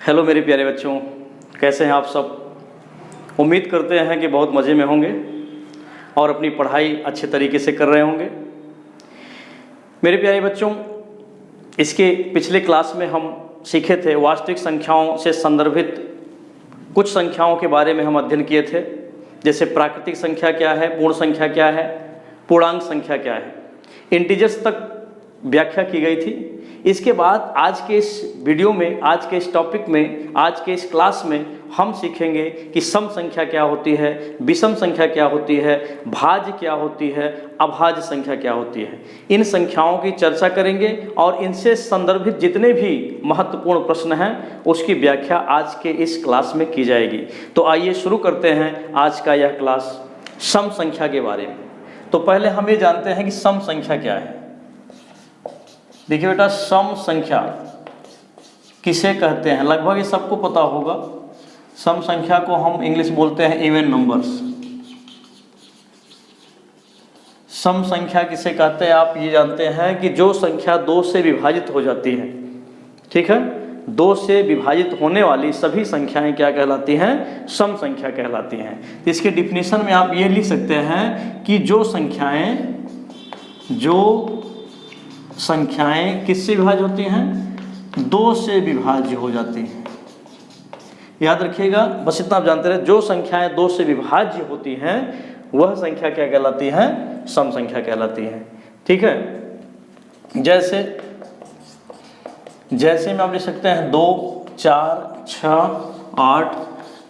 Hello मेरे प्यारे बच्चों, कैसे हैं आप सब। उम्मीद करते हैं कि बहुत मज़े में होंगे और अपनी पढ़ाई अच्छे तरीके से कर रहे होंगे। मेरे प्यारे बच्चों, इसके पिछले क्लास में हम सीखे थे वास्तविक संख्याओं से संदर्भित कुछ संख्याओं के बारे में हम अध्ययन किए थे, जैसे प्राकृतिक संख्या क्या है, पूर्ण संख्या क्या है, पूर्णांक संख्या क्या है, इंटीजर्स तक व्याख्या की गई थी। इसके बाद आज के इस वीडियो में, आज के इस टॉपिक में, आज के इस क्लास में हम सीखेंगे कि सम संख्या क्या होती है, विषम संख्या क्या होती है, भाज्य क्या होती है, अभाज्य संख्या क्या होती है। इन संख्याओं की चर्चा करेंगे और इनसे संदर्भित जितने भी महत्वपूर्ण प्रश्न हैं उसकी व्याख्या आज के इस क्लास में की जाएगी। तो आइए शुरू करते हैं आज का यह क्लास सम संख्या के बारे में। तो पहले हम ये जानते हैं कि सम संख्या क्या है। देखिए बेटा, सम संख्या किसे कहते हैं, लगभग ये सबको पता होगा। सम संख्या को हम इंग्लिश बोलते हैं इवन नंबर्स। सम संख्या किसे कहते हैं आप ये जानते हैं कि जो संख्या 2 से विभाजित हो जाती है, ठीक है, 2 से विभाजित होने वाली सभी संख्याएं क्या कहलाती हैं, सम संख्या कहलाती हैं। तो इसके डिफिनीशन में आप ये लिख सकते हैं कि जो संख्याएं किससे विभाज्य होती हैं, 2 से विभाज्य हो जाती हैं। याद रखिएगा, बस इतना आप जानते रहे, जो संख्याएं 2 से विभाज्य होती हैं वह संख्या क्या कहलाती है, सम संख्या कहलाती है। ठीक है, जैसे में आप लिख सकते हैं 2, 4, 6, 8,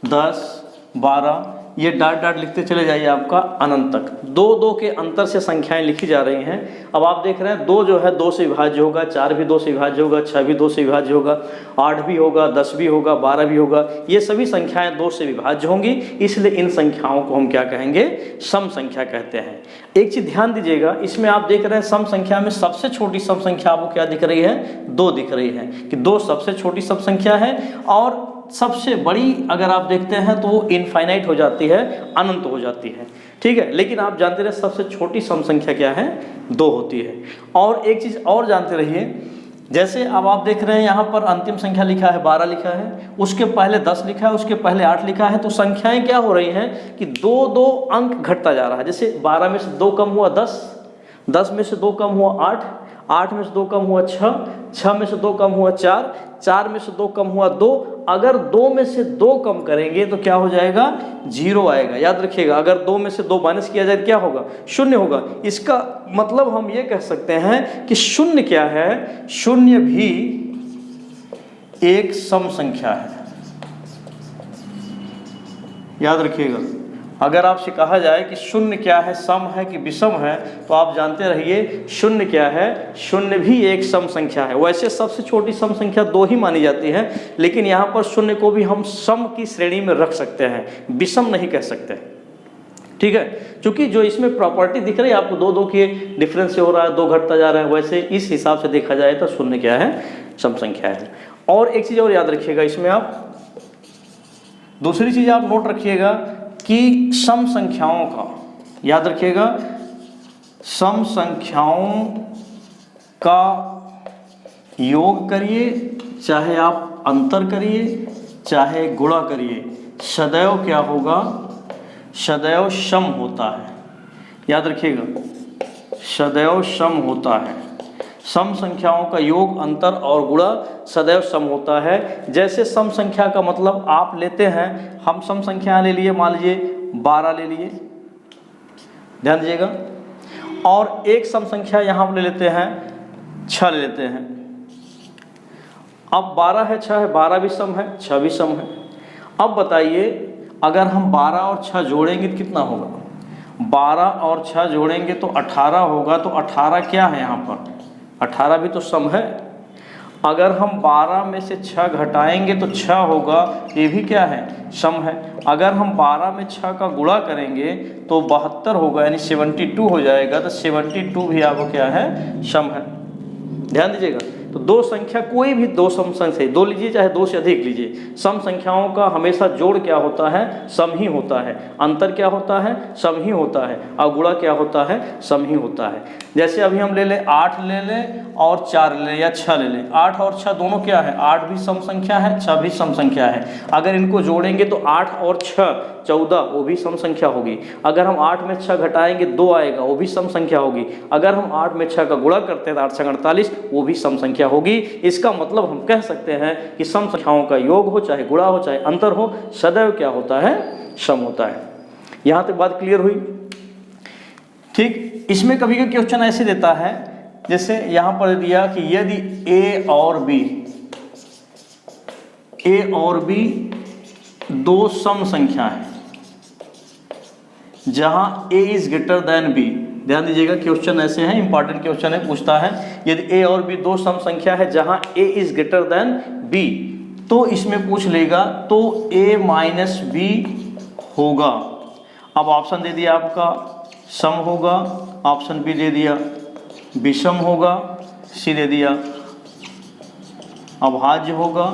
10, 12, ये डाट डाट लिखते चले जाइए आपका अनंत तक। 2 के अंतर से संख्याएं लिखी जा रही हैं। अब आप देख रहे हैं 2 जो है 2 से विभाज्य होगा, 4 भी 2 से विभाज्य होगा, 6 भी 2 से विभाज्य होगा, 8 भी होगा, 10 भी होगा, 12 भी होगा। ये सभी संख्याएं 2 से विभाज्य होंगी, इसलिए इन संख्याओं को हम क्या कहेंगे, सम संख्या कहते हैं। एक चीज़ ध्यान दीजिएगा, इसमें आप देख रहे हैं सम संख्या में सबसे छोटी सम संख्या आपको क्या दिख रही है, 2 दिख रही है, कि 2 सबसे छोटी सम संख्या है। और सबसे बड़ी अगर आप देखते हैं तो वो इनफाइनाइट हो जाती है, अनंत हो जाती है। ठीक है, लेकिन आप जानते रहे सबसे छोटी सम संख्या क्या है, 2 होती है। और एक चीज़ और जानते रहिए, जैसे अब आप देख रहे हैं यहाँ पर अंतिम संख्या लिखा है 12 लिखा है, उसके पहले 10 लिखा है, उसके पहले 8 लिखा है, तो संख्याएं क्या हो रही हैं कि 2 अंक घटता जा रहा है। जैसे 12 में से 2 कम हुआ 10, 10 में से 2 कम हुआ 8, 8 में से 2 कम हुआ 6, 6 में से 2 कम हुआ 4, 4 में से 2 कम हुआ 2। अगर 2 में से 2 कम करेंगे तो क्या हो जाएगा, 0 आएगा। याद रखिएगा, अगर 2 में से 2 माइनस किया जाए तो क्या होगा, 0 होगा। इसका मतलब हम ये कह सकते हैं कि शून्य क्या है, शून्य भी एक सम संख्या है। याद रखिएगा, अगर आपसे कहा जाए कि शून्य क्या है, सम है कि विषम है, तो आप जानते रहिए शून्य क्या है, शून्य भी एक सम संख्या है। वैसे सबसे छोटी सम संख्या 2 ही मानी जाती है, लेकिन यहाँ पर शून्य को भी हम सम की श्रेणी में रख सकते हैं, विषम नहीं कह सकते। ठीक है, क्योंकि जो इसमें प्रॉपर्टी दिख रही है आपको, 2 के डिफरेंस से हो रहा है, 2 घटता जा रहा है, वैसे इस हिसाब से देखा जाए तो शून्य क्या है, सम संख्या है। और एक चीज़ और याद रखिएगा, इसमें आप दूसरी चीज़ आप नोट रखिएगा कि सम संख्याओं का, याद रखिएगा, सम संख्याओं का योग करिए, चाहे आप अंतर करिए, चाहे गुणा करिए, सदैव क्या होगा, सदैव सम होता है। याद रखिएगा, सदैव सम होता है। सम संख्याओं का योग, अंतर और गुणा सदैव सम होता है। जैसे सम संख्या का मतलब आप लेते हैं, हम सम संख्या ले लिए, मान लीजिए 12 ले लिए, ध्यान दीजिएगा, और एक सम संख्या यहाँ हम ले लेते हैं 6 ले लेते हैं। अब 12 है, 6 है, 12 भी सम है, 6 भी सम है। अब बताइए, अगर हम 12 और 6 जोड़ेंगे तो कितना होगा, 12 और 6 जोड़ेंगे तो 18 होगा। तो 18 क्या है यहाँ पर, 18 भी तो सम है। अगर हम 12 में से 6 घटाएंगे तो 6 होगा, ये भी क्या है, सम है। अगर हम 12 में 6 का गुणा करेंगे तो 72 होगा, यानी 72 हो जाएगा। तो 72 भी आपको क्या है, सम है। ध्यान दीजिएगा, तो दो संख्या, कोई भी दो सम संख्या, दो लीजिए चाहे दो से अधिक लीजिए, सम संख्याओं का हमेशा जोड़ क्या होता है, सम ही होता है। अंतर क्या होता है, सम ही होता है। और गुणा क्या होता है, सम ही होता है। जैसे अभी हम ले लें 8 ले लें और 4 ले लें या 6 ले लें, 8 और 6 दोनों क्या है, 8 भी सम संख्या है, 6 भी सम संख्या है। अगर इनको जोड़ेंगे तो 8 और 6 14, वो भी सम संख्या होगी। अगर हम 8 में 6 घटाएंगे 2 आएगा, वो भी सम संख्या होगी। अगर हम 8 में 6 का गुणा करते हैं तो 8 6 48, वो भी सम संख्या होगी। इसका मतलब हम कह सकते हैं कि सम संख्याओं का योग हो चाहे गुणा हो चाहे अंतर हो, सदैव क्या होता है, सम होता है। यहाँ तक बात क्लियर हुई। ठीक, इसमें कभी कभी क्वेश्चन ऐसे देता है, जैसे यहाँ पर दिया कि यदि ए और बी दो सम संख्या है जहां a is greater than b। ध्यान दीजिएगा, क्वेश्चन ऐसे हैं, इंपॉर्टेंट क्वेश्चन है, पूछता है यदि a और b दो सम संख्या है जहां a is greater than b, तो इसमें पूछ लेगा तो a माइनस b होगा। अब ऑप्शन दे दिया आपका सम होगा, ऑप्शन बी दे दिया विषम होगा, सी दे दिया अभाज्य होगा,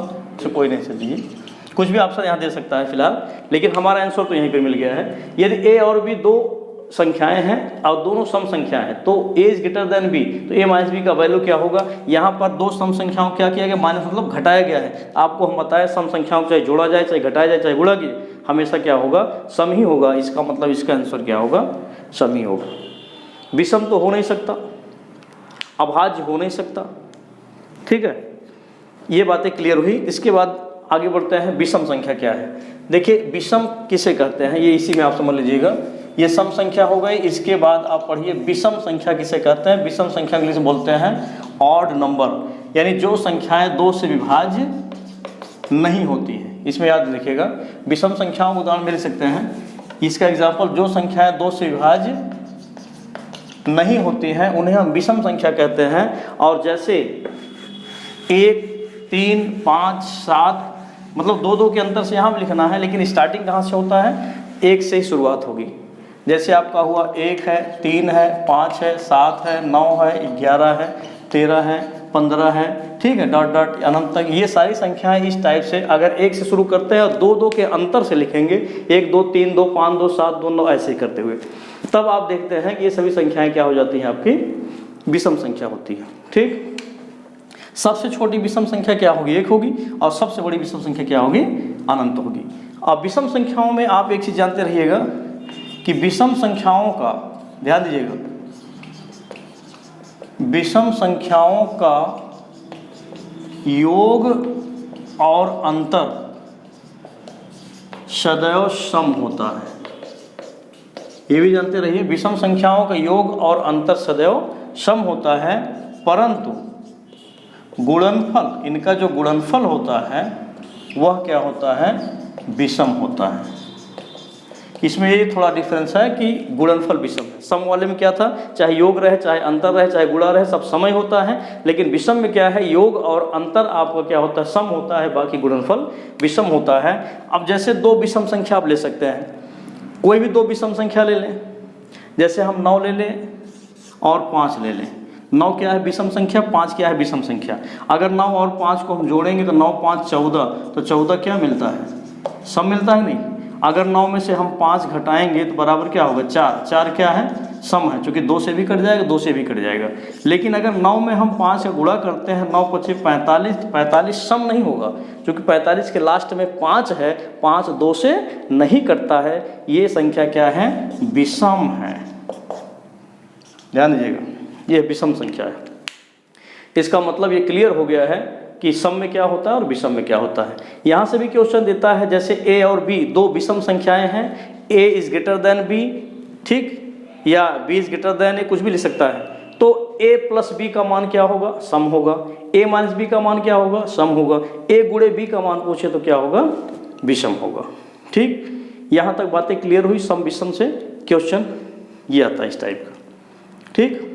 तो कोई नहीं चलिए कुछ भी ऑप्शन यहाँ दे सकता है फिलहाल, लेकिन हमारा आंसर तो यहीं पे मिल गया है। यदि a और b दो संख्याएं हैं और दोनों सम संख्या है तो a is greater than b, तो a माइनस b का वैल्यू क्या होगा। यहाँ पर दो सम संख्याओं क्या किया गया, माइनस मतलब घटाया गया है। आपको हम बताया सम संख्याओं को चाहे जोड़ा जाए चाहे घटाया जाए चाहे गुणा किए, हमेशा क्या होगा, सम ही होगा। इसका मतलब इसका आंसर क्या होगा, सम ही होगा। विषम तो हो नहीं सकता, अभाज्य हो नहीं सकता। ठीक है, ये बातें क्लियर हुई। इसके बाद आगे बढ़ते हैं, विषम संख्या क्या है। देखिए विषम किसे कहते हैं, ये इसी में आप समझ लीजिएगा। ये सम संख्या हो गई, इसके बाद आप पढ़िए विषम संख्या किसे कहते हैं। विषम संख्या इंग्लिश में बोलते हैं ऑड नंबर, यानी जो संख्याएं दो से विभाज्य नहीं होती है। इसमें याद रखिएगा, विषम संख्याओं को उदाहरण मिल सकते हैं। इसका एग्जाम्पल, जो संख्याएं दो से विभाज्य नहीं होती हैं उन्हें हम विषम संख्या कहते हैं। और जैसे 1 3 5 7, मतलब दो के अंतर से यहाँ लिखना है, लेकिन स्टार्टिंग कहाँ से होता है, 1 से ही शुरुआत होगी। जैसे आपका हुआ 1 है, 3 है, 5 है, 7 है, 9 है, 11 है, 13 है, 15 है, ठीक है, डॉट डॉट अनंत तक। ये सारी संख्याएं इस टाइप से अगर 1 से शुरू करते हैं और 2 के अंतर से लिखेंगे, 1 2 3 2 5 2 7 2 9 ऐसे करते हुए, तब आप देखते हैं कि ये सभी संख्याएं क्या हो जाती हैं, आपकी विषम संख्या होती है। ठीक, सबसे छोटी विषम संख्या क्या होगी, 1 होगी, और सबसे बड़ी विषम संख्या क्या होगी, अनंत होगी। अब विषम संख्याओं में आप एक चीज जानते रहिएगा कि विषम संख्याओं का, ध्यान दीजिएगा, विषम संख्याओं का योग और अंतर सदैव सम होता है। ये भी जानते रहिए, विषम संख्याओं का योग और अंतर सदैव सम होता है, परंतु गुणनफल, इनका जो गुणनफल होता है वह क्या होता है, विषम होता है। इसमें ये थोड़ा डिफरेंस है कि गुणनफल विषम है। सम वाले में क्या था, चाहे योग रहे चाहे अंतर रहे चाहे गुणा रहे, सब समय होता है। लेकिन विषम में क्या है, योग और अंतर आपका क्या होता है, सम होता है, बाकी गुणनफल विषम होता है। अब जैसे दो विषम संख्या आप ले सकते हैं, कोई भी दो विषम संख्या ले लें। जैसे हम 9 ले लें और 5 ले लें। 9 क्या है, विषम संख्या, 5 क्या है, विषम संख्या। अगर 9 और 5 को हम जोड़ेंगे तो 9 5 14, तो 14 क्या मिलता है, सम मिलता है नहीं। अगर 9 में से हम 5 घटाएंगे तो बराबर क्या होगा, 4। 4 क्या है, सम है, क्योंकि 2 से भी कट जाएगा, 2 से भी कट जाएगा। लेकिन अगर 9 में हम 5 का गुणा करते हैं, 9 × 5 = 45, तो 45 सम नहीं होगा, क्योंकि 45 के लास्ट में 5 है, 5 2 से नहीं कटता है। ये संख्या क्या है, विषम है। ध्यान दीजिएगा, ये विषम संख्या है। इसका मतलब ये क्लियर हो गया है कि सम में क्या होता है और विषम में क्या होता है। यहाँ से भी क्वेश्चन देता है, जैसे a और b दो विषम संख्याएं हैं, a is greater than b, ठीक, या b is greater than a, कुछ भी लिख सकता है। तो a + b का मान क्या होगा, सम होगा। a - b का मान क्या होगा, सम होगा। a × b का मान पूछे तो क्या होगा, विषम होगा। ठीक, यहाँ तक बातें क्लियर हुई। सम विषम से क्वेश्चन ये आता है इस टाइप का। ठीक,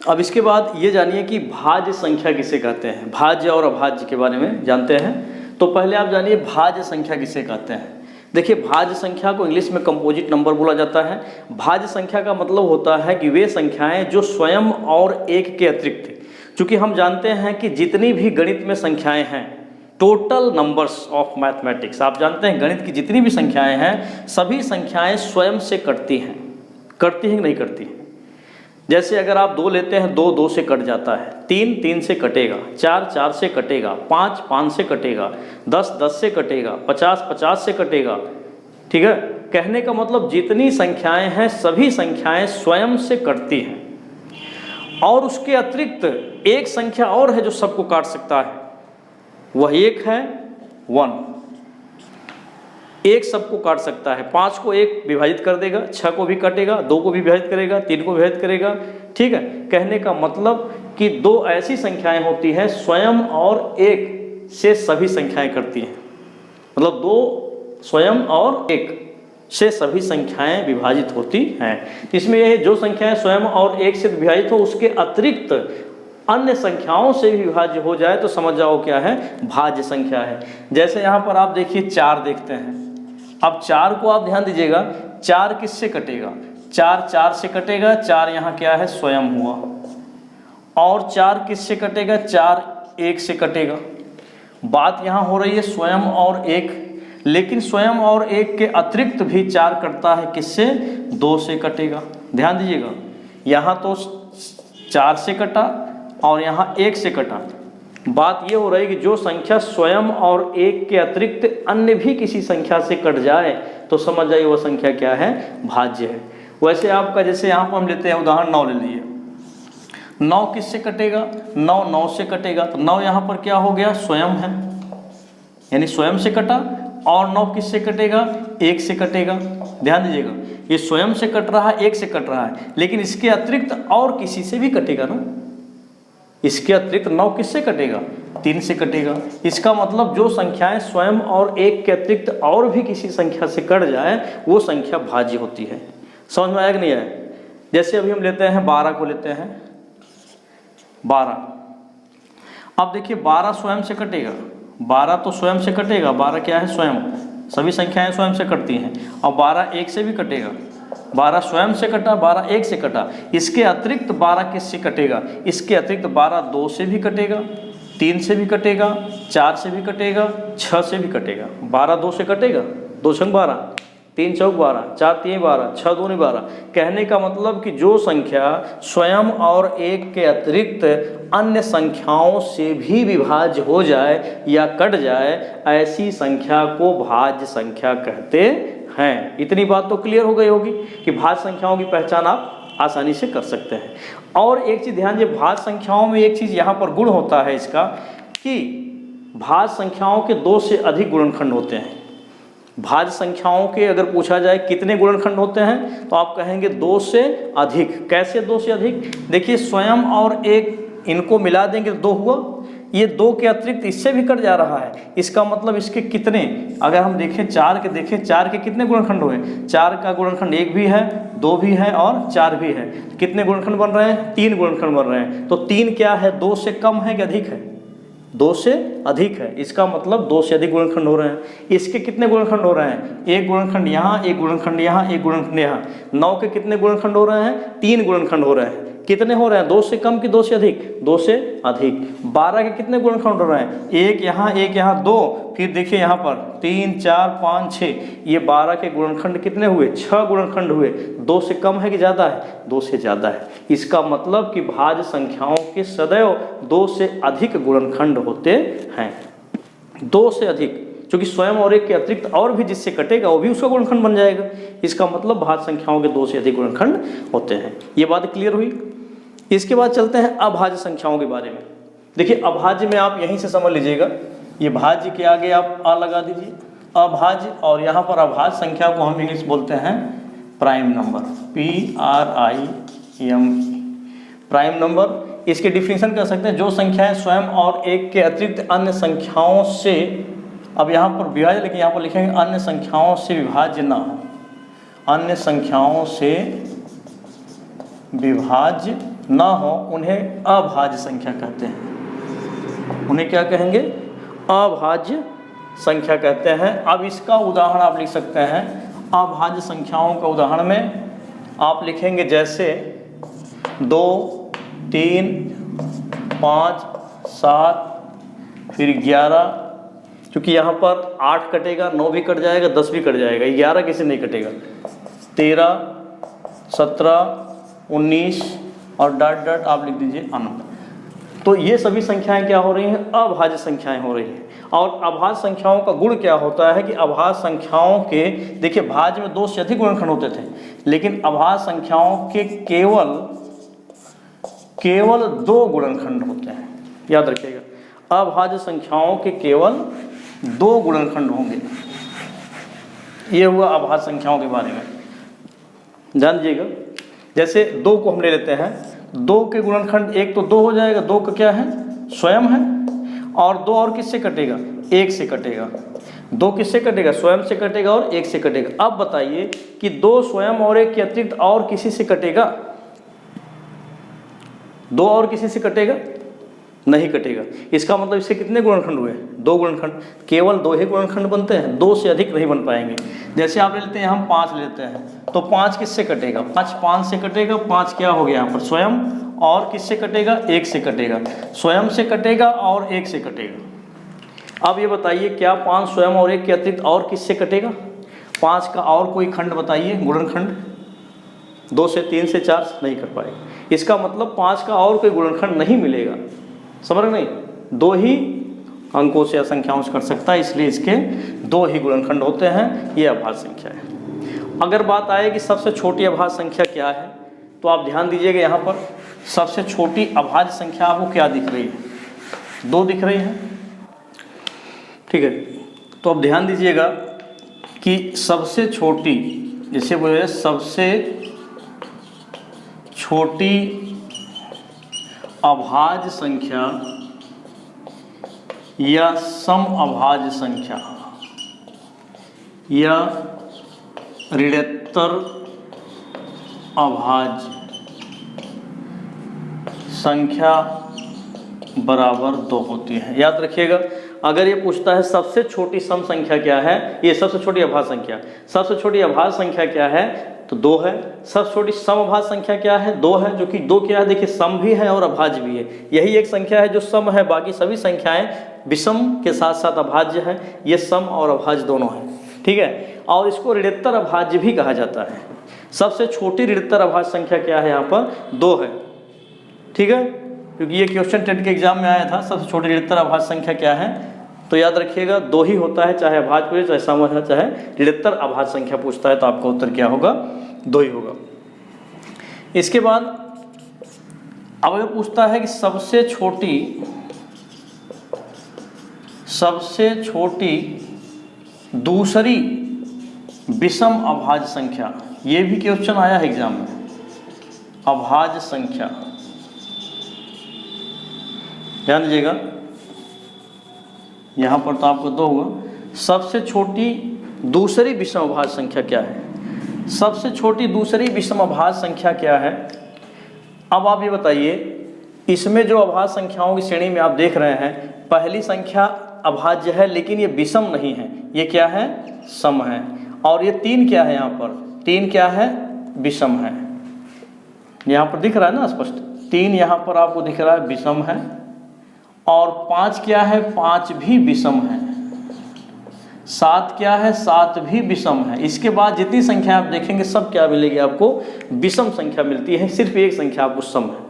अब इसके बाद ये जानिए कि भाज्य संख्या किसे कहते हैं। भाज्य और अभाज्य के बारे में जानते हैं, तो पहले आप जानिए भाज्य संख्या किसे कहते हैं। देखिए, भाज्य संख्या को इंग्लिश में कंपोजिट नंबर बोला जाता है। भाज्य संख्या का मतलब होता है कि वे संख्याएं जो स्वयं और एक के अतिरिक्त चूंकि हम जानते हैं कि जितनी भी गणित में संख्याएं हैं, टोटल नंबर्स ऑफ मैथमेटिक्स, आप जानते हैं गणित की जितनी भी संख्याएं हैं सभी संख्याएं स्वयं से कटती हैं कि नहीं करती हैं। जैसे अगर आप 2 लेते हैं, 2 2 से कट जाता है, 3 3 से कटेगा, 4 4 से कटेगा, 5 5 से कटेगा, 10 10 से कटेगा, 50 50 से कटेगा। ठीक है, कहने का मतलब जितनी संख्याएं हैं सभी संख्याएं स्वयं से कटती हैं। और उसके अतिरिक्त एक संख्या और है जो सबको काट सकता है, वह एक है 1। एक सबको काट सकता है, 5 को 1 विभाजित कर देगा, 6 को भी काटेगा, 2 को भी विभाजित करेगा, 3 को विभाजित करेगा। ठीक है, कहने का मतलब कि 2 ऐसी संख्याएं होती हैं स्वयं और 1 से सभी संख्याएं करती हैं, मतलब 2 स्वयं और 1 से सभी संख्याएं विभाजित होती हैं। इसमें यह जो संख्याएं स्वयं और 1 से विभाजित हो उसके अतिरिक्त अन्य संख्याओं से भी विभाज्य हो जाए तो समझ जाओ क्या है, भाज्य संख्या है। जैसे यहाँ पर आप देखिए 4 देखते हैं। अब 4 को आप ध्यान दीजिएगा, 4 किससे कटेगा, 4 4 से कटेगा, 4 यहाँ क्या है स्वयं हुआ। और 4 किससे कटेगा, 4 1 से कटेगा। बात यहाँ हो रही है स्वयं और 1, लेकिन स्वयं और 1 के अतिरिक्त भी 4 कटता है, किससे, 2 से कटेगा। ध्यान दीजिएगा, यहाँ तो 4 से कटा और यहाँ 1 से कटा। बात ये हो रही है कि जो संख्या स्वयं और 1 के अतिरिक्त अन्य भी किसी संख्या से कट जाए तो समझ जाइए वह संख्या क्या है, भाज्य है। वैसे आपका जैसे यहाँ पर हम लेते हैं उदाहरण 9 ले लीजिए। 9 किससे कटेगा, 9 9 से कटेगा, तो 9 यहाँ पर क्या हो गया, स्वयं है, यानी स्वयं से कटा। और 9 किससे कटेगा, 1 से कटेगा। ध्यान दीजिएगा, ये स्वयं से कट रहा है, 1 से कट रहा है, लेकिन इसके अतिरिक्त और किसी से भी कटेगा ना। इसके अतिरिक्त 9 किससे कटेगा, 3 से कटेगा। इसका मतलब जो संख्याएं स्वयं और 1 के अतिरिक्त और भी किसी संख्या से कट जाए वो संख्या भाज्य होती है। समझ में आया कि नहीं आया। जैसे अभी हम लेते हैं 12 को लेते हैं, 12। अब देखिए 12 स्वयं से कटेगा, 12 तो स्वयं से कटेगा, 12 क्या है, स्वयं, सभी संख्याएं स्वयं से कटती हैं। और 12 1 से भी कटेगा, 12 स्वयं से कटा, 12 1 से कटा। इसके अतिरिक्त 12 किससे कटेगा, इसके अतिरिक्त 12 2 से भी कटेगा, 3 से भी कटेगा, 4 से भी कटेगा, 6 से भी कटेगा। 12 2 से कटेगा, 2 छंग 12, 3 चौक 12, 4 3 12, 6 2 12। कहने का मतलब कि जो संख्या स्वयं और 1 के अतिरिक्त अन्य संख्याओं से भी विभाज्य हो जाए या कट जाए, ऐसी संख्या को भाज्य संख्या कहते हैं। इतनी बात तो क्लियर हो गई होगी कि भाज्य संख्याओं की पहचान आप आसानी से कर सकते हैं। और एक चीज़ ध्यान दीजिए, भाज्य संख्याओं में एक चीज़ यहाँ पर गुण होता है इसका कि भाज्य संख्याओं के 2 से अधिक गुणनखंड होते हैं। भाज्य संख्याओं के अगर पूछा जाए कितने गुणनखंड होते हैं तो आप कहेंगे 2 से अधिक। कैसे 2 से अधिक, देखिए स्वयं और 1 इनको मिला देंगे तो 2 हुआ, ये 2 के अतिरिक्त इससे भी कट जा रहा है। इसका मतलब इसके कितने, अगर हम देखें 4 के, देखें 4 के कितने गुणनखंड हुए, 4 का गुणनखंड 1 भी है, 2 भी है और 4 भी है। कितने गुणनखंड बन रहे हैं, 3 गुणनखंड बन रहे हैं। तो 3 क्या है, 2 से कम है कि अधिक है, 2 से अधिक है। इसका मतलब 2 से अधिक गुणनखंड हो रहे हैं। इसके कितने गुणनखंड हो रहे हैं, 1 गुणनखंड यहाँ, 1 गुणनखंड यहाँ, 1 गुणनखंड यहाँ। 9 के कितने गुणनखंड हो रहे हैं, 3 गुणनखंड हो रहे हैं। कितने हो रहे हैं, 2 से कम कि 2 से अधिक, 2 से अधिक। 12 के कितने गुणनखंड हो रहे हैं, 1 यहाँ 1 यहाँ 2, फिर देखिए यहाँ पर 3 4 5 6, ये 12 के गुणनखंड कितने हुए, 6 गुणनखंड हुए। 2 से कम है कि ज़्यादा है, 2 से ज़्यादा है। इसका मतलब कि भाज्य संख्याओं के सदैव 2 से अधिक गुणनखंड होते हैं, 2 से अधिक। क्योंकि स्वयं और 1 के अतिरिक्त और भी जिससे कटेगा वो भी उसका गुणनखंड बन जाएगा। इसका मतलब भाज्य संख्याओं के 2 से अधिक गुणनखंड होते हैं। ये बात क्लियर हुई। इसके बाद चलते हैं अभाज्य संख्याओं के बारे में। देखिए अभाज्य में आप यहीं से समझ लीजिएगा, ये भाज्य के आगे आप आ लगा दीजिए, अभाज्य, और यहाँ पर अभाज्य संख्या को हम इंग्लिश बोलते हैं prime number, PRIM, prime number. इसके डिफिनीशन कर सकते हैं, जो संख्याएं स्वयं और 1 के अतिरिक्त अन्य संख्याओं से, अब यहाँ पर विभाज्य लेकिन यहाँ पर लिखेंगे अन्य संख्याओं से विभाज्य ना हो, अन्य संख्याओं से विभाज्य ना हो, उन्हें अभाज्य संख्या कहते हैं। उन्हें क्या कहेंगे, अभाज्य संख्या कहते हैं। अब इसका उदाहरण आप लिख सकते हैं, अभाज्य संख्याओं का उदाहरण में आप लिखेंगे जैसे 2 3 5 7 फिर 11, क्योंकि यहाँ पर 8 कटेगा, 9 भी कट जाएगा, 10 भी कट जाएगा, 11 किसी नहीं कटेगा, 13 17 19 और डॉट डॉट आप लिख दीजिए अनंत। तो ये सभी संख्याएं क्या हो रही हैं? अभाज्य संख्याएं हो रही हैं। और अभाज्य संख्याओं का गुण क्या होता है कि अभाज्य संख्याओं के, देखिए भाज्य में 2 से अधिक गुणनखंड होते थे, लेकिन अभाज्य संख्याओं के केवल 2 गुणनखंड होते हैं। याद रखिएगा, अभाज्य संख्याओं के केवल 2 गुणनखंड होंगे। ये हुआ अभाज्य संख्याओं के बारे में, जान लीजिएगा। जैसे 2 को हम ले लेते हैं, 2 के गुणनखंड एक तो 2 हो जाएगा, 2 का क्या है? स्वयं है, और 2 और किससे कटेगा? 1 से कटेगा। 2 किससे कटेगा? स्वयं से कटेगा और 1 से कटेगा। अब बताइए कि 2 स्वयं और 1 के अतिरिक्त और किसी से कटेगा? 2 और किसी से कटेगा? नहीं कटेगा। इसका मतलब इसके कितने गुणनखंड हुए? 2 गुणनखंड। केवल 2 ही गुणनखंड बनते हैं, 2 से अधिक नहीं बन पाएंगे। जैसे आप ले लेते हैं, हम 5 लेते हैं, तो 5 किससे कटेगा? 5 से कटेगा। 5 क्या हो गया यहाँ पर? स्वयं, और किससे कटेगा? 1 से कटेगा। स्वयं से कटेगा और 1 से कटेगा। अब ये बताइए, क्या 5 स्वयं और 1 के अतिरिक्त और किससे कटेगा? 5 का और कोई खंड बताइए, गुणनखंड। 2 से 3 से 4 नहीं कर पाएगा। इसका मतलब 5 का और कोई गुणनखंड नहीं मिलेगा। समझ नहीं? 2 ही अंकों से या संख्याओं से कर सकता है, इसलिए इसके 2 ही गुणनखंड होते हैं। ये अभाज्य संख्या है। अगर बात आए कि सबसे छोटी अभाज्य संख्या क्या है, तो आप ध्यान दीजिएगा, यहाँ पर सबसे छोटी अभाज्य संख्या आपको क्या दिख रही है? 2 दिख रही है, ठीक है। तो अब ध्यान दीजिएगा कि सबसे छोटी, जैसे बोले सबसे छोटी अभाज्य संख्या या सम अभाज्य संख्या या ऋणोत्तर अभाज्य संख्या बराबर 2 होती है। याद रखिएगा, अगर ये पूछता है सबसे छोटी सम संख्या क्या है, ये सबसे छोटी अभाज्य संख्या, सबसे छोटी अभाज्य संख्या क्या है, तो 2 है। सबसे छोटी सम अभाज्य संख्या क्या है? 2 है, जो कि 2 क्या है? देखिए, सम भी है और अभाज्य भी है। यही एक संख्या है जो सम है, बाकी सभी संख्याएं विषम के साथ साथ अभाज्य है। ये सम और अभाज्य दोनों है, ठीक है। और इसको ऋणोत्तर अभाज्य भी कहा जाता है। सबसे छोटी ऋणोत्तर अभाज्य संख्या क्या है? यहाँ पर 2 है, ठीक है, क्योंकि ये क्वेश्चन टेट के एग्जाम में आया था, सबसे छोटी ऋणोत्तर अभाज्य संख्या क्या है। तो याद रखिएगा, 2 ही होता है, चाहे अभाज्य पूछे, चाहे सम है, चाहे ऋणोत्तर अभाज्य संख्या पूछता है, तो आपका उत्तर क्या होगा? 2 ही होगा। इसके बाद अब अगर पूछता है कि सबसे छोटी दूसरी विषम अभाज्य संख्या, ये भी क्वेश्चन आया है एग्जाम में। अभाज्य संख्या, ध्यान दीजिएगा, यहाँ पर तो आपको 2 हुआ। सबसे छोटी दूसरी विषम अभाज्य संख्या क्या है? सबसे छोटी दूसरी विषम अभाज्य संख्या क्या है? अब आप ये बताइए, इसमें जो अभाज्य संख्याओं की श्रेणी में आप देख रहे हैं, पहली संख्या अभाज्य है लेकिन ये विषम नहीं है, ये क्या है? सम है। और ये 3 क्या है? यहाँ पर 3 क्या है? विषम है। यहाँ पर दिख रहा है ना स्पष्ट, 3 यहाँ पर आपको दिख रहा है विषम है। और 5 क्या है? 5 भी विषम है। 7 क्या है? 7 भी विषम है। इसके बाद जितनी संख्या आप देखेंगे सब क्या मिलेगी आपको? विषम संख्या मिलती है, सिर्फ एक संख्या आपको सम है।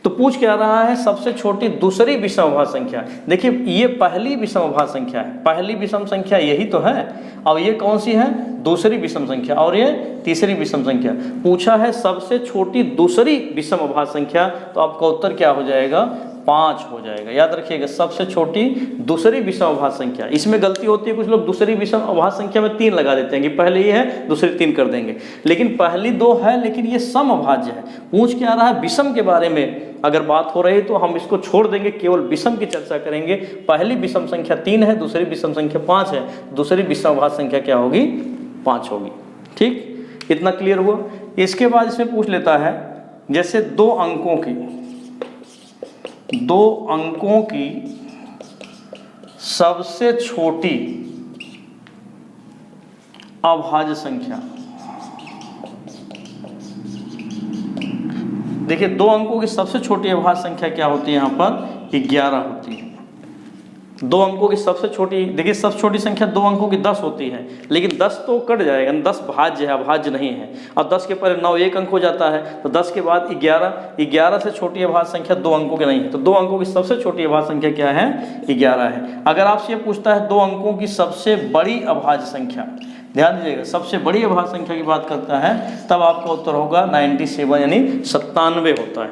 तो पूछ क्या रहा है? सबसे छोटी दूसरी विषम अभाज्य संख्या। देखिए, ये पहली विषम अभाज्य संख्या है, पहली विषम संख्या यही तो है। और ये कौन सी है? दूसरी विषम संख्या, और ये तीसरी विषम संख्या। पूछा है सबसे छोटी दूसरी विषम अभाज्य संख्या, तो आपका उत्तर क्या हो जाएगा? 5 हो जाएगा। याद रखिएगा, सबसे छोटी दूसरी विषम अभाज्य संख्या। इसमें गलती होती है, कुछ लोग दूसरी विषम अभाज्य संख्या में 3 लगा देते हैं कि पहले ये है, दूसरी 3 कर देंगे, लेकिन पहली 2 है, लेकिन ये सम अभाज्य है। पूछ क्या रहा है? विषम के बारे में अगर बात हो रही है तो हम इसको छोड़ देंगे, केवल विषम की चर्चा करेंगे। पहली विषम संख्या 3 है, दूसरी विषम संख्या 5 है, दूसरी विषम अभाज्य संख्या क्या होगी? 5 होगी। ठीक, इतना क्लियर हुआ। इसके बाद इसमें पूछ लेता है, जैसे 2 अंकों की सबसे छोटी अभाज्य संख्या। देखिए 2 अंकों की सबसे छोटी अभाज्य संख्या क्या होती है यहाँ पर 11 होती है। 2 अंकों की सबसे छोटी, देखिए सबसे छोटी संख्या 2 अंकों की 10 होती है, लेकिन 10 तो कट जाएगा, 10 भाज्य है, अभाज्य नहीं है। और 10 के पहले 9 एक अंक हो जाता है, तो 10 के बाद 11 से छोटी अभाज्य संख्या 2 अंकों की नहीं है। तो 2 अंकों की सबसे छोटी अभाज्य संख्या क्या है 11 है। अगर आपसे ये पूछता है 2 अंकों की सबसे बड़ी अभाज्य संख्या, ध्यान दीजिएगा सबसे बड़ी अभाज्य संख्या की बात करता है, तब आपका उत्तर होगा 97 यानी 97 होता है।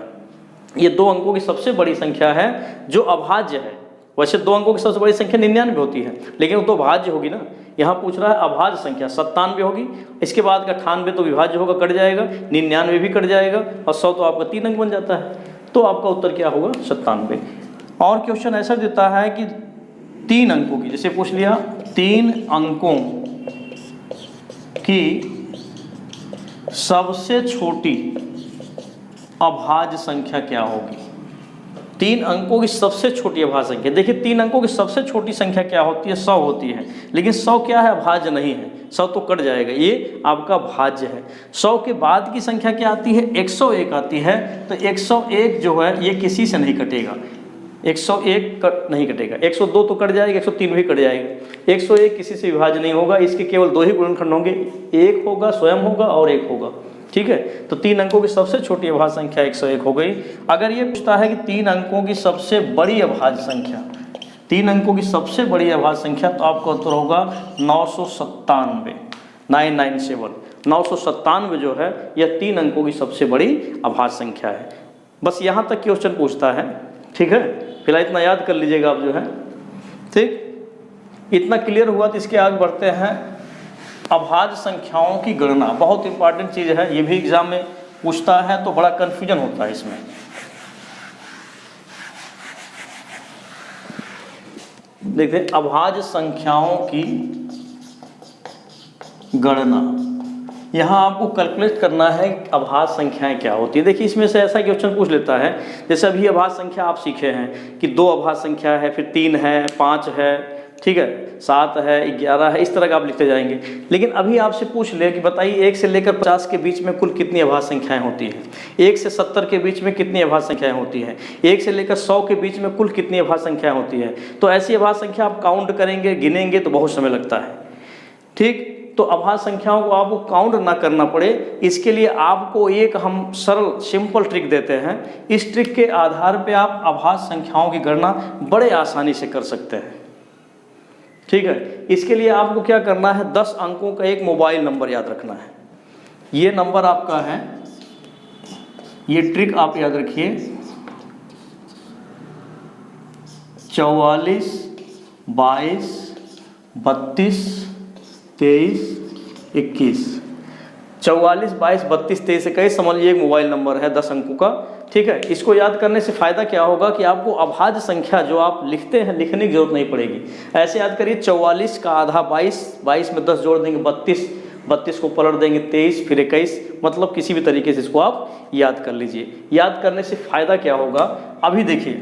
ये 2 अंकों की सबसे बड़ी संख्या है जो अभाज्य है। वैसे 2 अंकों की सबसे बड़ी संख्या 99 होती है, लेकिन वो तो भाज्य होगी ना। यहाँ पूछ रहा है अभाज्य संख्या 97 होगी, इसके बाद का 98 तो विभाज्य होगा, कट जाएगा, 99 भी कट जाएगा, और 100 तो आपका 3 अंक बन जाता है। तो आपका उत्तर क्या होगा 97। और क्वेश्चन ऐसा देता है कि 3 अंकों की, जैसे पूछ लिया 3 अंकों की सबसे छोटी अभाज्य संख्या क्या होगी। 3 अंकों की सबसे छोटी अभाज्य संख्या, देखिए 3 अंकों की सबसे छोटी संख्या क्या होती है 100 होती है, लेकिन 100 क्या है अभाज्य नहीं है, 100 तो कट जाएगा, ये आपका भाज्य है। 100 के बाद की संख्या क्या आती है 101 आती है। तो 101 जो है ये किसी से नहीं कटेगा, 101 नहीं कटेगा, 102 तो कट जाएगा, 103 भी कट जाएगा, 101 किसी से विभाज्य नहीं होगा। इसके केवल 2 ही गुणनखंड होंगे, एक होगा स्वयं होगा और एक होगा, ठीक है। तो 3 अंकों की सबसे छोटी अभाज्य संख्या 101 हो गई। अगर ये पूछता है कि 3 अंकों की सबसे बड़ी अभाज्य संख्या, 3 अंकों की सबसे बड़ी अभाज्य संख्या, तो आपका उत्तर होगा 997, 997। 997 जो है यह 3 अंकों की सबसे बड़ी अभाज्य संख्या है। बस यहाँ तक क्वेश्चन पूछता है, ठीक है। फिलहाल इतना याद कर लीजिएगा आप जो है, ठीक। इतना क्लियर हुआ तो इसके आगे बढ़ते हैं। अभाज्य संख्याओं की गणना बहुत इंपॉर्टेंट चीज़ है, ये भी एग्जाम में पूछता है, तो बड़ा कन्फ्यूजन होता है इसमें। देखते अभाज्य संख्याओं की गणना, यहाँ आपको कैलकुलेट करना है अभाज्य संख्याएं क्या होती है। देखिए इसमें से ऐसा क्वेश्चन पूछ लेता है, जैसे अभी अभाज्य संख्या आप सीखे हैं कि 2 अभाज्य संख्या है, फिर 3 है, 5 है, ठीक है, 7 है, 11 है, इस तरह का आप लिखते जाएंगे। लेकिन अभी आपसे पूछ ले कि बताइए 1 से लेकर 50 के बीच में कुल कितनी अभाज्य संख्याएं होती हैं, 1 से 70 के बीच में कितनी अभाज्य संख्याएं होती हैं, 1 से लेकर 100 के बीच में कुल कितनी अभाज्य संख्याएं होती है। तो ऐसी अभाज्य संख्या आप काउंट करेंगे, गिनेंगे तो बहुत समय लगता है, ठीक। तो अभाज्य संख्याओं को आपको काउंट ना करना पड़े, इसके लिए आपको एक हम सरल सिंपल ट्रिक देते हैं। इस ट्रिक के आधार पे आप अभाज्य संख्याओं की गणना बड़े आसानी से कर सकते हैं, ठीक है। इसके लिए आपको क्या करना है, 10 अंकों का एक मोबाइल नंबर याद रखना है। ये नंबर आपका है, ये ट्रिक आप याद रखिए, 44 22 32 23 21। 44 22 32 23 21 समझ लीजिए एक मोबाइल नंबर है 10 अंकों का, ठीक है। इसको याद करने से फ़ायदा क्या होगा कि आपको अभाज्य संख्या जो आप लिखते हैं लिखने की जरूरत नहीं पड़ेगी। ऐसे याद करिए 44 का आधा 22, 22 में 10 जोड़ देंगे 32, 32 को पलट देंगे 23, फिर 21, मतलब किसी भी तरीके से इसको आप याद कर लीजिए। याद करने से फ़ायदा क्या होगा, अभी देखिए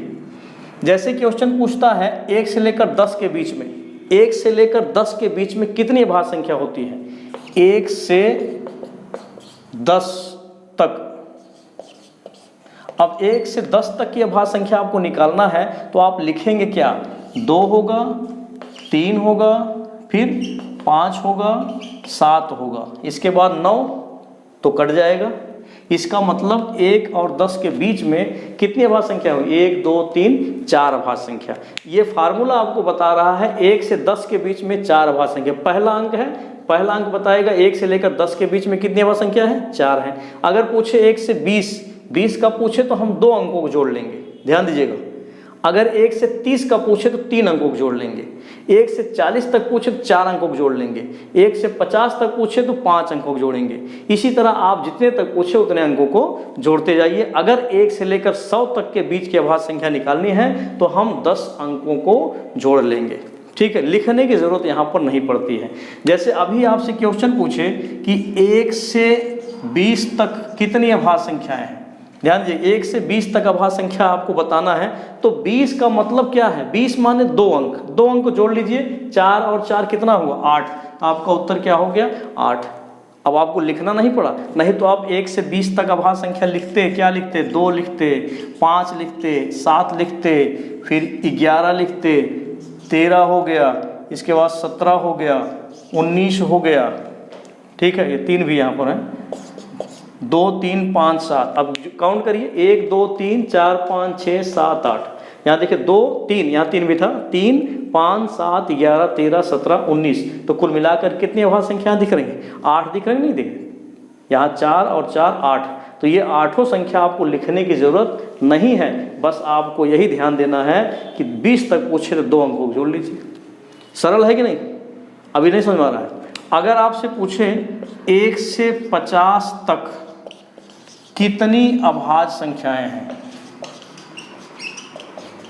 जैसे क्वेश्चन पूछता है 1 से लेकर 10 के बीच में, 1 से लेकर 10 के बीच में कितनी अभाज्य संख्या होती है, 1 से 10 तक। अब 1 से 10 तक की अभाज्य संख्या आपको निकालना है, तो आप लिखेंगे क्या, 2 होगा, 3 होगा, फिर 5 होगा, 7 होगा, इसके बाद 9 तो कट जाएगा। इसका मतलब 1 और 10 के बीच में कितनी अभाज्य संख्या होगी, 1 2 3 4 अभाज्य संख्या। ये फार्मूला आपको बता रहा है 1 से 10 के बीच में 4 अभाज्य संख्या। पहला अंक है, पहला अंक बताएगा 1 से लेकर 10 के बीच में कितनी अभाज्य संख्या है, 4 है। अगर पूछे 1 से 20 का पूछे तो हम 2 अंकों को जोड़ लेंगे, ध्यान दीजिएगा। अगर 1 से 30 का पूछे तो 3 अंकों को जोड़ लेंगे, 1 से 40 तक पूछे तो 4 अंकों को जोड़ लेंगे, 1 से 50 तक पूछे तो 5 अंकों को जोड़ेंगे। इसी तरह आप जितने तक पूछे उतने अंकों को जोड़ते जाइए। अगर 1 से लेकर 100 तक के बीच की अभाज्य संख्या निकालनी है तो हम 10 अंकों को जोड़ लेंगे, ठीक है। लिखने की जरूरत यहाँ पर नहीं पड़ती है। जैसे अभी आपसे क्वेश्चन पूछे कि 1 से 20 तक कितनी अभाज्य संख्याएं हैं, ध्यान दीजिए 1 से 20 तक अभाज्य संख्या आपको बताना है। तो 20 का मतलब क्या है, 20 माने 2 अंक, 2 अंक को जोड़ लीजिए, 4 और 4 कितना हुआ 8, आपका उत्तर क्या हो गया 8। अब आपको लिखना नहीं पड़ा, नहीं तो आप 1 से 20 तक अभाज्य संख्या लिखते, क्या लिखते, 2 लिखते, 5 लिखते, 7 लिखते, फिर 11 लिखते, 13 हो गया, इसके बाद 17 हो गया, 19 हो गया, ठीक है, ये 3 भी यहाँ पर है, 2 3 5 7। अब काउंट करिए, 1 2 3 4 5 6 7 8, यहाँ देखिए 2 3, यहाँ 3 भी था, 3 5 7 11 13 17 19, तो कुल मिलाकर कितनी अभाज्य संख्या दिख रही हैं, 8 दिख रही, नहीं दिख रही, यहाँ 4 और 4 8, तो ये 8 संख्या आपको लिखने की जरूरत नहीं है, बस आपको यही ध्यान देना है कि 20 तक पूछे तो 2 अंकों को जोड़ लीजिए। सरल है कि नहीं? अभी नहीं समझ में आ रहा है? अगर आपसे पूछे 1 से 50 तक कितनी अभाज्य संख्याएं हैं,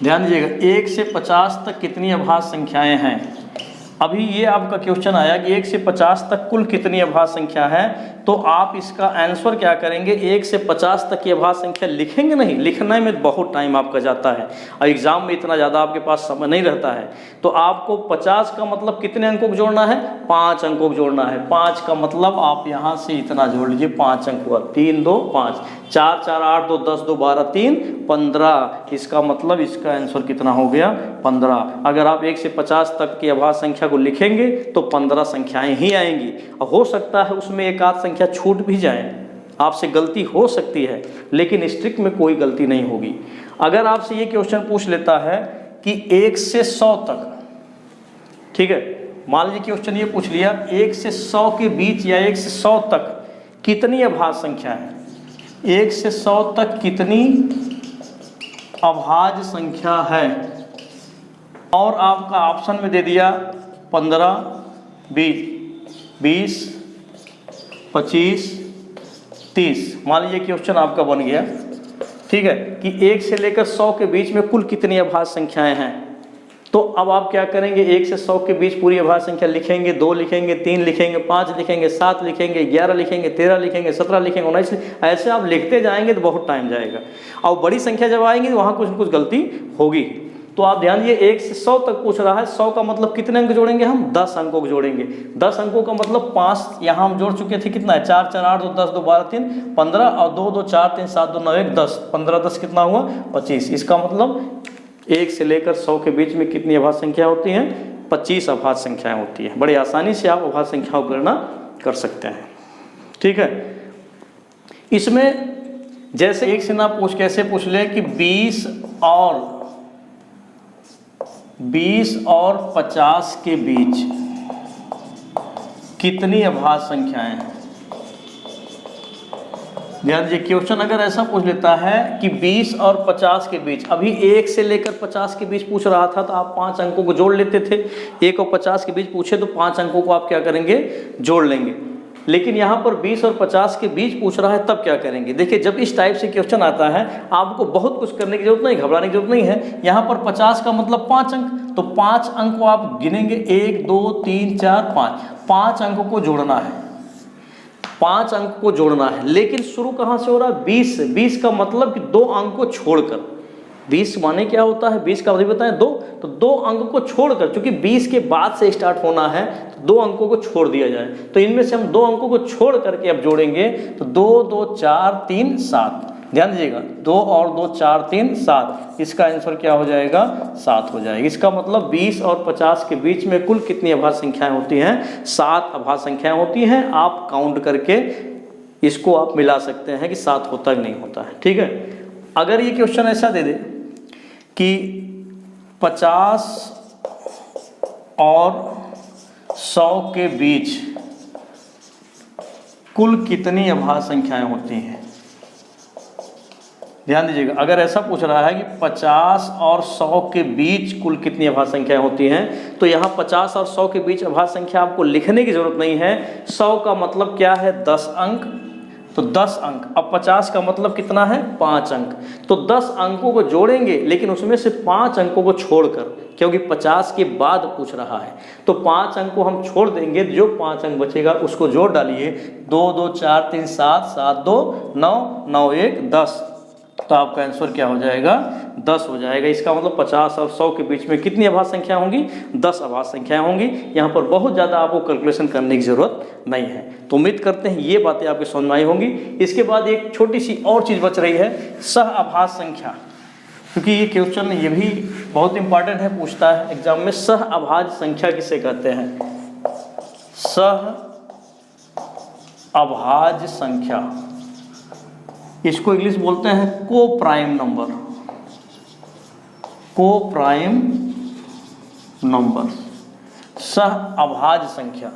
ध्यान दीजिएगा, 1 से 50 तक कितनी अभाज्य संख्याएं हैं। अभी ये आपका क्वेश्चन आया कि 1 से 50 तक कुल कितनी अभाज्य संख्या है, तो आप इसका आंसर क्या करेंगे, 1 से 50 तक की अभाज्य संख्या लिखेंगे नहीं, लिखने में बहुत टाइम आपका जाता है और एग्जाम में इतना ज़्यादा आपके पास समय नहीं रहता है, तो आपको 50 का मतलब कितने अंकों को जोड़ना है, 5 अंकों को जोड़ना है। 5 का मतलब आप यहाँ से इतना जोड़ लीजिए, 5 अंक हुआ, 3 2 5, 4 4 8 2 10 2 12 3 15, इसका मतलब इसका आंसर कितना हो गया, 15। अगर आप 1 से 50 तक की अभाज्य संख्या को लिखेंगे तो 15 संख्याएं ही आएंगी, और हो सकता है उसमें एक आध संख्या छूट भी जाए, आपसे गलती हो सकती है, लेकिन स्ट्रिक्ट में कोई गलती नहीं होगी। अगर आपसे ये क्वेश्चन पूछ लेता है कि 1 से 100 तक, ठीक है, मान लीजिए क्वेश्चन ये पूछ लिया 1 से 100 के बीच या 1 से 100 तक कितनी अभाज्य संख्या है, 1 से 100 तक कितनी अभाज्य संख्या है, और आपका ऑप्शन में दे दिया 15 20 20 25 30। मान लीजिए क्वेश्चन आपका बन गया, ठीक है, कि 1 से लेकर 100 के बीच में कुल कितनी अभाज्य संख्याएं हैं, तो अब आप क्या करेंगे, 1 से 100 के बीच पूरी अभाज्य संख्या लिखेंगे, 2 लिखेंगे, 3 लिखेंगे, 5 लिखेंगे, 7 लिखेंगे, 11 लिखेंगे, 13 लिखेंगे, 17 लिखेंगे, 19, ऐसे आप लिखते जाएंगे तो बहुत टाइम जाएगा, और बड़ी संख्या जब आएंगी तो वहाँ कुछ न कुछ गलती होगी। तो आप ध्यान दिए, 1 से 100 तक पूछ रहा है, 100 का मतलब कितने अंक जोड़ेंगे हम, 10 अंकों को जोड़ेंगे। 10 अंकों का मतलब 5 यहाँ हम जोड़ चुके थे, कितना है, 4 4 8 2 10 2 12 3 15, और 2 2 4 3 7 2 9 1 10, 15 10 कितना हुआ, 25। इसका मतलब 1 से लेकर 100 के बीच में कितनी अभाज्य संख्या होती हैं, 25 अभाज्य संख्याएं होती हैं। बड़ी आसानी से आप अभाज्य संख्याओं की गणना कर सकते हैं, ठीक है। इसमें जैसे 1 से ना पूछ, कैसे पूछ ले कि 20 और 50 के बीच कितनी अभाज्य संख्याएं हैं। ध्यान दीजिए, क्वेश्चन अगर ऐसा पूछ लेता है कि 20 और 50 के बीच, अभी 1 से लेकर 50 के बीच पूछ रहा था तो आप 5 अंकों को जोड़ लेते थे, 1 और 50 के बीच पूछे तो 5 अंकों को आप क्या करेंगे, जोड़ लेंगे। लेकिन यहाँ पर 20 और 50 के बीच पूछ रहा है, तब क्या करेंगे। देखिए, जब इस टाइप से क्वेश्चन आता है आपको बहुत कुछ करने की जरूरत नहीं, घबराने की जरूरत नहीं है। यहाँ पर 50 का मतलब 5 अंक, तो 5 अंक को आप गिनेंगे, 1 2 3 4 5, 5 अंकों को जोड़ना है, 5 अंक को जोड़ना है। लेकिन शुरू कहाँ से हो रहा है, 20 से। 20 का मतलब कि 2 अंक को छोड़कर, 20 माने क्या होता है, 20 का अवधि बताएं 2, तो 2 अंक को छोड़कर, क्योंकि 20 के बाद से स्टार्ट होना है तो 2 अंकों को छोड़ दिया जाए, तो इनमें से हम 2 अंकों को छोड़ करके अब जोड़ेंगे, तो 2 2 4 3 7। ध्यान दीजिएगा, 2 और 2 4 3 7, इसका आंसर क्या हो जाएगा, 7 हो जाएगा। इसका मतलब 20 और 50 के बीच में कुल कितनी अभाज्य संख्याएं होती हैं, 7 अभाज्य संख्याएं होती हैं। आप काउंट करके इसको आप मिला सकते हैं कि 7 होता है नहीं होता है, ठीक है। अगर ये क्वेश्चन ऐसा दे दे कि 50 और 100 के बीच कुल कितनी अभाज्य संख्याएं होती हैं। ध्यान दीजिएगा, अगर ऐसा पूछ रहा है कि 50 और 100 के बीच कुल कितनी अभाज्य संख्याएं होती हैं, तो यहाँ 50 और 100 के बीच अभाज्य संख्या आपको लिखने की जरूरत नहीं है। 100 का मतलब क्या है, 10 अंक, तो 10 अंक। अब 50 का मतलब कितना है, 5 अंक, तो 10 अंकों को जोड़ेंगे, लेकिन उसमें से 5 अंकों को छोड़कर, क्योंकि 50 के बाद पूछ रहा है, तो 5 अंक को हम छोड़ देंगे, जो 5 अंक बचेगा उसको जोड़ डालिए। 2 2 4 3 7 7 2 9 9 1 10, तो आपका आंसर क्या हो जाएगा 10 हो जाएगा। इसका मतलब 50 और 100 के बीच में कितनी अभाज्य संख्या होंगी 10 अभाज्य संख्याएं होंगी। यहाँ पर बहुत ज़्यादा आपको कैलकुलेशन करने की ज़रूरत नहीं है। तो उम्मीद करते हैं ये बातें आपके समझ में आई होंगी। इसके बाद एक छोटी सी और चीज़ बच रही है सह अभाज्य संख्या, क्योंकि ये क्वेश्चन ये भी बहुत इंपॉर्टेंट है, पूछता है एग्जाम में। सह अभाज्य संख्या किसे कहते हैं? सह अभाज्य संख्या, इसको इंग्लिश बोलते हैं को प्राइम नंबर। को प्राइम नंबर सह अभाज्य संख्या,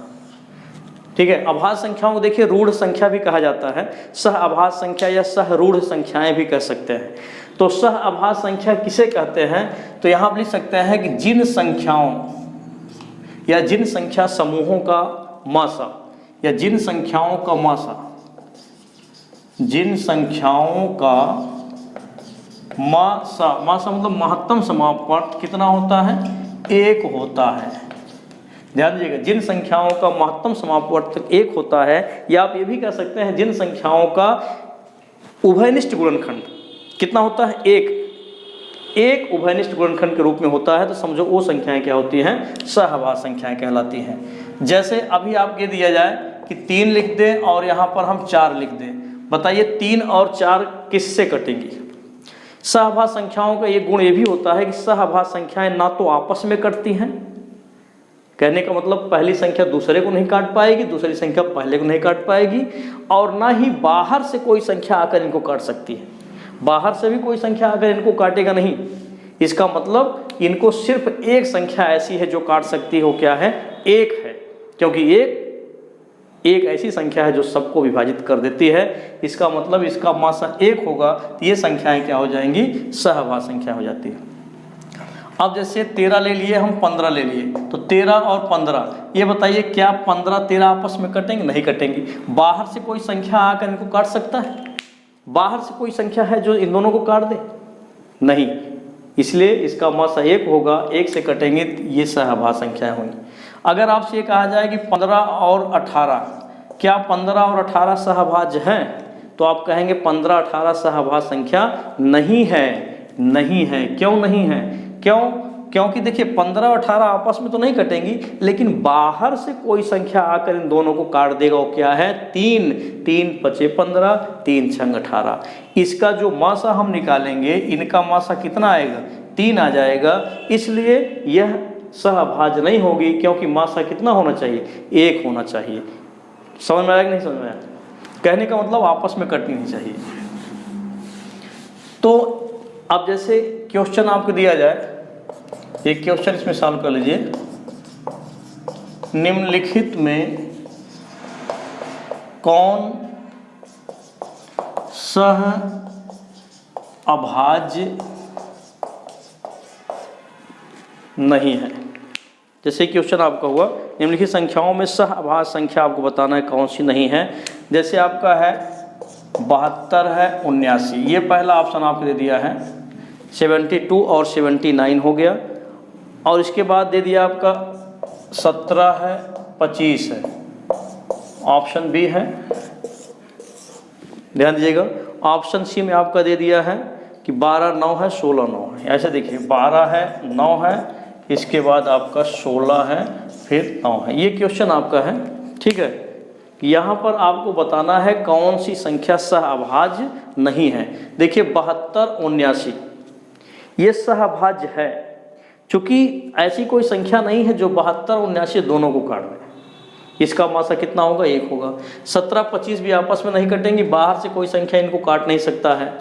ठीक है। अभाज्य संख्याओं को देखिए रूढ़ संख्या भी कहा जाता है, सह अभाज्य संख्या या सह रूढ़ संख्याएं भी कह सकते हैं। तो सह अभाज्य संख्या किसे कहते हैं? तो यहाँ आप लिख सकते हैं कि जिन संख्याओं या जिन संख्या समूहों का मासा या जिन संख्याओं का मासा, जिन संख्याओं का मासा, मासा मतलब महत्तम समापवर्त कितना होता है? 1 होता है। ध्यान दीजिएगा, जिन संख्याओं का महत्तम समापवर्त 1 होता है, या आप ये भी कह सकते हैं जिन संख्याओं का उभयनिष्ठ गुणनखंड कितना होता है? 1 उभयनिष्ठ गुणनखंड के रूप में होता है। तो समझो वो संख्याएं क्या होती हैं? सहअभाज्य संख्याएं कहलाती हैं। जैसे अभी आपके दिया जाए कि 3 लिख दें और यहाँ पर हम 4 लिख दें, बताइए 3 और 4 किससे कटेंगी? सहअभाज्य संख्याओं का ये गुण ये भी होता है कि सहअभाज्य संख्याएं ना तो आपस में कटती हैं, कहने का मतलब पहली संख्या दूसरे को नहीं काट पाएगी, दूसरी संख्या पहले को नहीं काट पाएगी, और ना ही बाहर से कोई संख्या आकर इनको काट सकती है। बाहर से भी कोई संख्या आकर इनको काटेगा नहीं। इसका मतलब इनको सिर्फ एक संख्या ऐसी है जो काट सकती है, वो क्या है? 1 है, क्योंकि एक ऐसी संख्या है जो सबको विभाजित कर देती है। इसका मतलब इसका मासा 1 होगा, तो ये संख्याएं क्या हो जाएंगी? सहअभाज्य संख्या हो जाती है। अब जैसे 13 ले लिए, हम 15 ले लिए, तो 13 और 15, ये बताइए क्या 15-13 आपस में कटेंगे? नहीं कटेंगे। बाहर से कोई संख्या आकर इनको काट सकता है? बाहर से कोई संख्या है जो इन दोनों को काट दे? नहीं। इसलिए इसका मासा 1 होगा, 1 से कटेंगे, ये सहअभाज्य संख्याएं होंगी। अगर आपसे ये कहा जाए कि 15 और 18, क्या 15 और 18 सहअभाज्य हैं? तो आप कहेंगे 15-18 सहअभाज्य संख्या नहीं है। नहीं है। क्यों नहीं है? क्यों? क्योंकि देखिए 15 और 18 आपस में तो नहीं कटेंगी, लेकिन बाहर से कोई संख्या आकर इन दोनों को काट देगा। वो क्या है? 3। 3 × 5 = 15, 3 × 6 = 18। इसका जो मासा हम निकालेंगे, इनका मासा कितना आएगा? 3 आ जाएगा। इसलिए यह सहअभाज्य नहीं होगी, क्योंकि मासा कितना होना चाहिए? 1 होना चाहिए। समझ में आया कि नहीं समझ में आया? कहने का मतलब आपस में कटनी नहीं चाहिए। तो अब जैसे क्वेश्चन आपको दिया जाए, एक क्वेश्चन इसमें सॉल्व कर लीजिए। निम्नलिखित में कौन सहअभाज्य नहीं है? जैसे क्वेश्चन आपका हुआ निम्नलिखित संख्याओं में सहअभाज्य संख्या आपको बताना है कौन सी नहीं है। जैसे आपका है 72 है 79, ये पहला ऑप्शन आपको दे दिया है। 72 और 79 हो गया, और इसके बाद दे दिया आपका 17 है 25 है, ऑप्शन बी है। ध्यान दीजिएगा, ऑप्शन सी में आपका दे दिया है कि 12 9 है 16 9 है। ऐसे देखिए 12 है 9 है, इसके बाद आपका 16 है, फिर 9 है। ये क्वेश्चन आपका है, ठीक है। यहाँ पर आपको बताना है कौन सी संख्या सहअभाज्य नहीं है। देखिए 72 79 ये सहअभाज्य है, चूँकि ऐसी कोई संख्या नहीं है जो 72 और 79 दोनों को काट दे। इसका मासा कितना होगा? 1 होगा। 17 25 भी आपस में नहीं कटेंगी, बाहर से कोई संख्या इनको काट नहीं सकता है,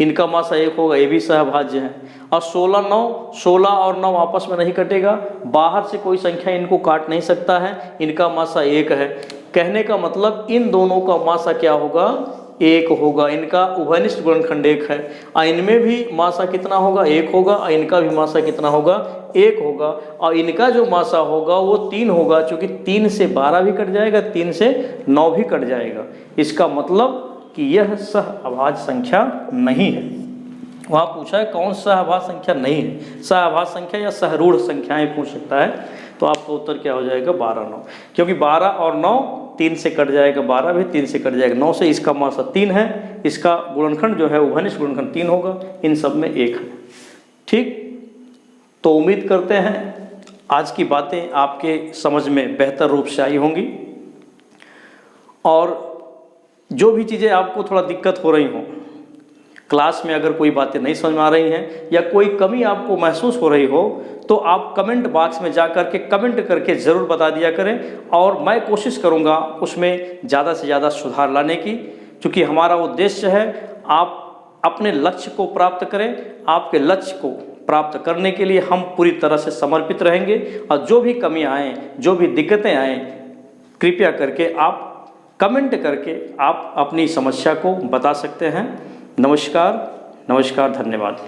इनका मासा 1 होगा, ये भी सहअभाज्य है। और 16 और 9 आपस में नहीं कटेगा, बाहर से कोई संख्या इनको काट नहीं सकता है, इनका मासा 1 है। कहने का मतलब इन दोनों का मासा क्या होगा? 1 होगा। इनका उभयनिष्ठ गुणनखंड 1 है, और इनमें भी मासा कितना होगा? 1 होगा, और इनका भी मासा कितना होगा? 1 होगा। और इनका जो मासा होगा वो 3 होगा, चूँकि 3 से 12 भी कट जाएगा, 3 से 9 भी कट जाएगा। इसका मतलब कि यह सहअभाज्य संख्या नहीं है। वहाँ पूछा है कौन सहअभाज्य संख्या नहीं है, सहअभाज्य संख्या या सहरूढ़ संख्याएं पूछ सकता है। तो आपका उत्तर क्या हो जाएगा? 12 9, क्योंकि 12 और 9 3 से कट जाएगा, 12 भी 3 से कट जाएगा, 9 से इसका मासा 3 है, इसका गुणनखंड जो है उभयनिष्ठ गुणनखंड 3 होगा, इन सब में 1 है। ठीक, तो उम्मीद करते हैं आज की बातें आपके समझ में बेहतर रूप से आई होंगी, और जो भी चीज़ें आपको थोड़ा दिक्कत हो रही हों, क्लास में अगर कोई बातें नहीं समझ में आ रही हैं या कोई कमी आपको महसूस हो रही हो, तो आप कमेंट बॉक्स में जा कर के कमेंट करके ज़रूर बता दिया करें, और मैं कोशिश करूँगा उसमें ज़्यादा से ज़्यादा सुधार लाने की, क्योंकि हमारा उद्देश्य है आप अपने लक्ष्य को प्राप्त करें। आपके लक्ष्य को प्राप्त करने के लिए हम पूरी तरह से समर्पित रहेंगे, और जो भी कमियाँ आएँ, जो भी दिक्कतें आएँ, कृपया करके आप कमेंट करके आप अपनी समस्या को बता सकते हैं। नमस्कार, धन्यवाद।